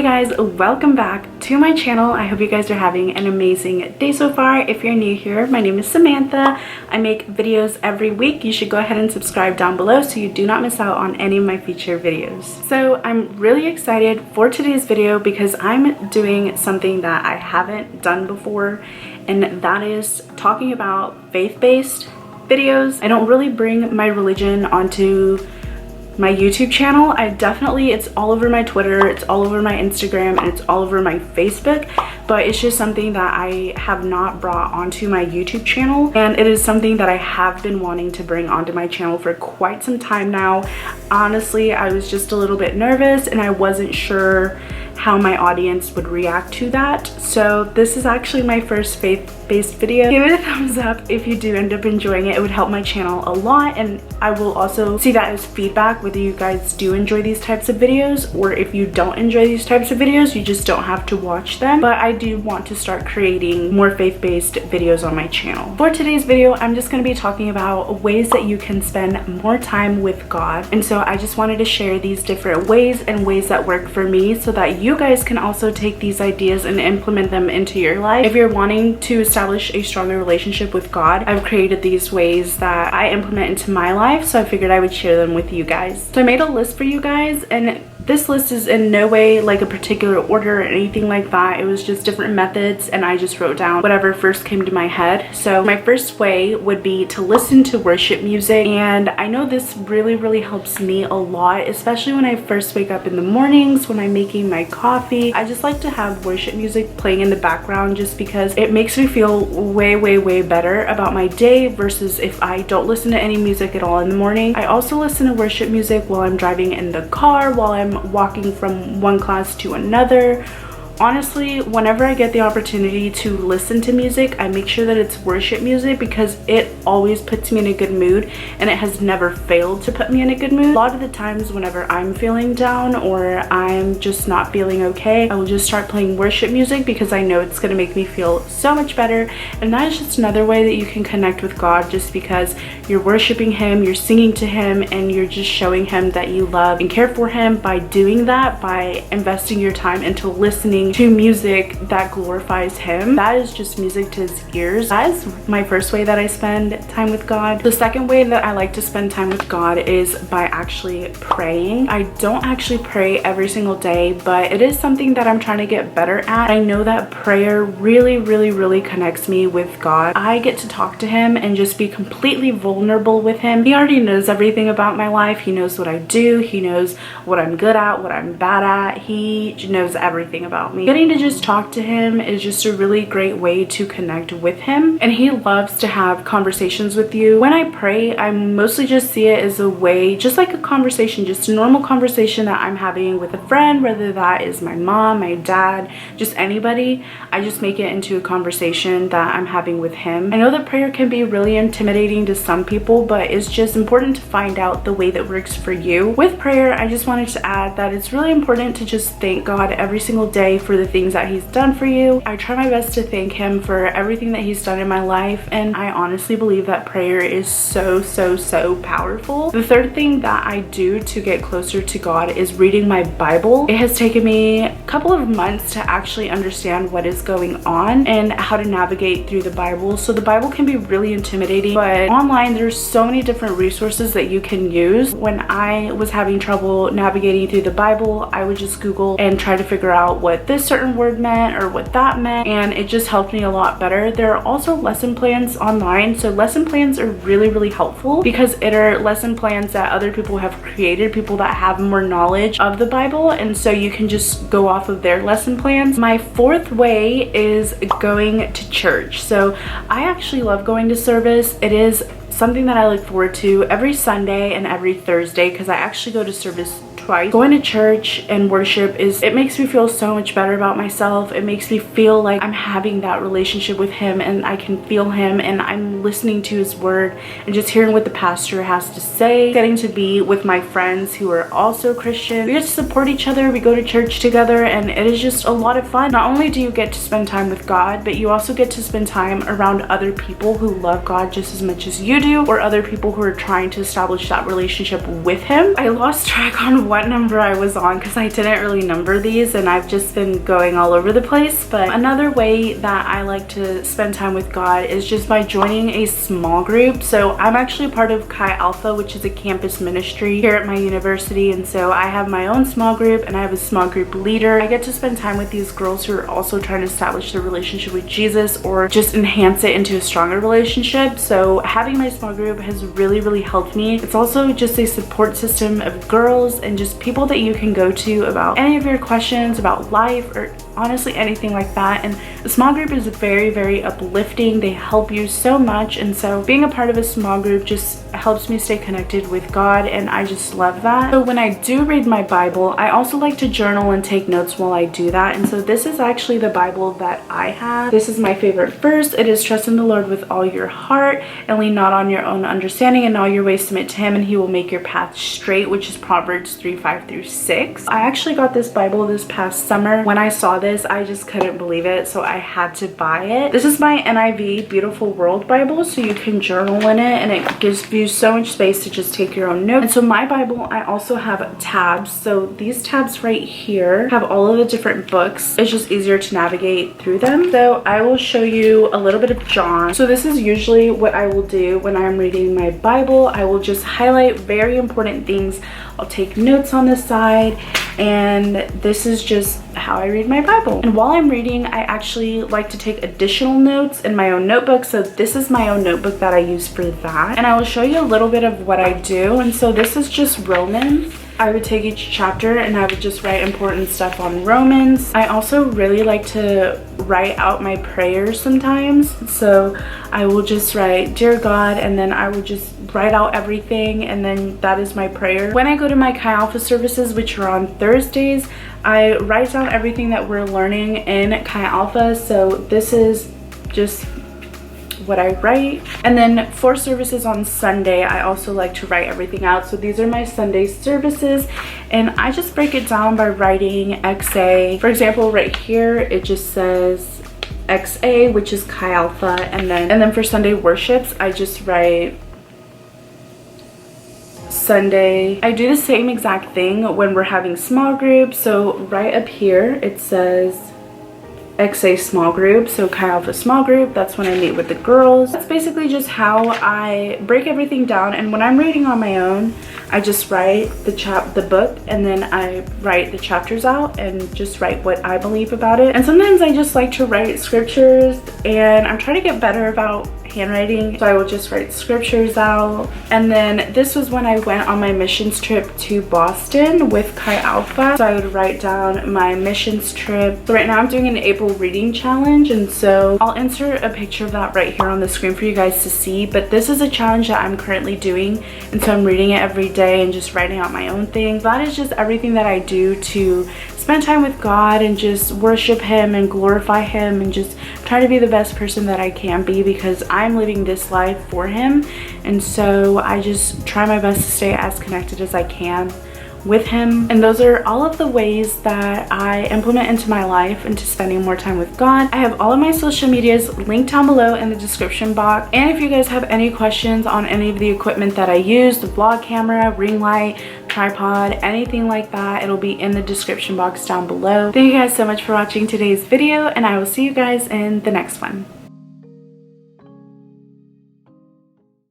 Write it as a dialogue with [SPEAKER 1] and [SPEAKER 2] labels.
[SPEAKER 1] Hey guys, welcome back to my channel. I hope you guys are having an amazing day so far. If you're new here, my name is Samantha. I make videos every week. You should go ahead and subscribe down below so you do not miss out on any of my future videos. So I'm really excited for today's video because I'm doing something that I haven't done before, and that is talking about faith-based videos. I don't really bring my religion onto my YouTube channel. It's all over my Twitter, it's all over my Instagram, and it's all over my Facebook, but it's just something that I have not brought onto my YouTube channel, and it is something that I have been wanting to bring onto my channel for quite some time now. Honestly, I was just a little bit nervous and I wasn't sure how my audience would react to that. So this is actually my first faith-based video. Give it a thumbs up if you do end up enjoying it. It would help my channel a lot, and I will also see that as feedback whether you guys do enjoy these types of videos, or if you don't enjoy these types of videos, you just don't have to watch them. But I do want to start creating more faith-based videos on my channel. For today's video, I'm just going to be talking about ways that you can spend more time with God. And so I just wanted to share these different ways and ways that work for me so that you guys can also take these ideas and implement them into your life. If you're wanting to establish a stronger relationship with God, I've created these ways that I implement into my life, so I figured I would share them with you guys. So I made a list for you guys, and this list is in no way like a particular order or anything like that. It was just different methods, and I just wrote down whatever first came to my head. So my first way would be to listen to worship music, and I know this really helps me a lot, especially when I first wake up in the mornings when I'm making my coffee. I just like to have worship music playing in the background just because it makes me feel way better about my day versus if I don't listen to any music at all in the morning. I also listen to worship music while I'm driving in the car, while I'm walking from one class to another. Honestly, whenever I get the opportunity to listen to music, I make sure that it's worship music because it always puts me in a good mood, and it has never failed to put me in a good mood. A lot of the times whenever I'm feeling down or I'm just not feeling okay, I will just start playing worship music because I know it's going to make me feel so much better. And that is just another way that you can connect with God, just because you're worshiping Him, you're singing to Him, and you're just showing Him that you love and care for Him by doing that, by investing your time into listening to music that glorifies Him. That is just music to His ears. That is my first way that I spend time with God. The second way that I like to spend time with God is by actually praying. I don't actually pray every single day, but it is something that I'm trying to get better at. I know that prayer really connects me with God. I get to talk to Him and just be completely vulnerable with Him. He already knows everything about my life. He knows what I do. He knows what I'm good at, what I'm bad at. He knows everything about me. Getting to just talk to Him is just a really great way to connect with Him, and He loves to have conversations with you. When I pray, I mostly just see it as a way, just like a conversation, just a normal conversation that I'm having with a friend, whether that is my mom, my dad, just anybody. I just make it into a conversation that I'm having with Him. I know that prayer can be really intimidating to some people, but it's just important to find out the way that works for you. With prayer, I just wanted to add that it's really important to just thank God every single day for the things that He's done for you. I try my best to thank Him for everything that He's done in my life, and I honestly believe that prayer is so powerful. The third thing that I do to get closer to God is reading my Bible. It has taken me a couple of months to actually understand what is going on and how to navigate through the Bible. So the Bible can be really intimidating, but online there's so many different resources that you can use. When I was having trouble navigating through the Bible, I would just Google and try to figure out what this certain word meant or what that meant, and it just helped me a lot better. There are also lesson plans online, so lesson plans are really helpful because it are lesson plans that other people have created, people that have more knowledge of the Bible, and so you can just go off of their lesson plans. My fourth way is going to church. So I actually love going to service. It is something that I look forward to every Sunday and every Thursday because I actually go to service twice. Going to church and worship it makes me feel so much better about myself. It makes me feel like I'm having that relationship with Him, and I can feel Him, and I'm listening to His word and just hearing what the pastor has to say. Getting to be with my friends who are also Christian. We get to support each other. We go to church together, and it is just a lot of fun. Not only do you get to spend time with God, but you also get to spend time around other people who love God just as much as you do, or other people who are trying to establish that relationship with Him. I lost track on what number I was on because I didn't really number these and I've just been going all over the place. But another way that I like to spend time with God is just by joining a small group. So I'm actually part of Chi Alpha, which is a campus ministry here at my university, and so I have my own small group and I have a small group leader. I get to spend time with these girls who are also trying to establish their relationship with Jesus or just enhance it into a stronger relationship. So having my small group has really helped me. It's also just a support system of girls and just people that you can go to about any of your questions about life or honestly anything like that. And a small group is very uplifting. They help you so much, and so being a part of a small group just helps me stay connected with God, and I just love that. So when I do read my Bible, I also like to journal and take notes while I do that. And so this is actually the Bible that I have. This is my favorite verse. It is, trust in the Lord with all your heart and lean not on your own understanding, and all your ways submit to him and he will make your path straight, which is Proverbs 3:5-6. I actually got this Bible this past summer. When I saw this, I just couldn't believe it, so I had to buy it. This is my NIV Beautiful World Bible, so you can journal in it and it gives you so much space to just take your own notes. And so my Bible, I also have tabs. So these tabs right here have all of the different books. It's just easier to navigate through them. So I will show you a little bit of John. So this is usually what I will do when I'm reading my Bible. I will just highlight very important things. I'll take notes on the side, and this is just how I read my Bible. And while I'm reading, I actually like to take additional notes in my own notebook. So this is my own notebook that I use for that. And I will show you a little bit of what I do. And so this is just Romans. I would take each chapter and I would just write important stuff on Romans. I also really like to write out my prayers sometimes. So I will just write, Dear God, and then I would just write out everything, and then that is my prayer. When I go to my Chi Alpha services, which are on Thursdays, I write down everything that we're learning in Chi Alpha. So this is just what I write. And then for services on Sunday, I also like to write everything out. So these are my Sunday services, and I just break it down by writing XA. For example, right here it just says XA, which is Chi Alpha, and then for Sunday worships, I just write Sunday. I do the same exact thing when we're having small groups. So right up here it says XA small group, so Chi Alpha small group, that's when I meet with the girls. That's basically just how I break everything down. And when I'm reading on my own, I just write the book, and then I write the chapters out and just write what I believe about it. And sometimes I just like to write scriptures, and I'm trying to get better about handwriting, so I will just write scriptures out. And then this was when I went on my missions trip to Boston with Chi Alpha, so I would write down my missions trip. So right now I'm doing an April reading challenge, and so I'll insert a picture of that right here on the screen for you guys to see. But this is a challenge that I'm currently doing, and so I'm reading it every day and just writing out my own thing. That is just everything that I do to spend time with God and just worship him and glorify him and just try to be the best person that I can be, because I'm living this life for him. And so I just try my best to stay as connected as I can with him. And those are all of the ways that I implement into my life, into spending more time with God. I have all of my social medias linked down below in the description box. And if you guys have any questions on any of the equipment that I use, the vlog camera, ring light, tripod, anything like that, it'll be in the description box down below. Thank you guys so much for watching today's video, and I will see you guys in the next one.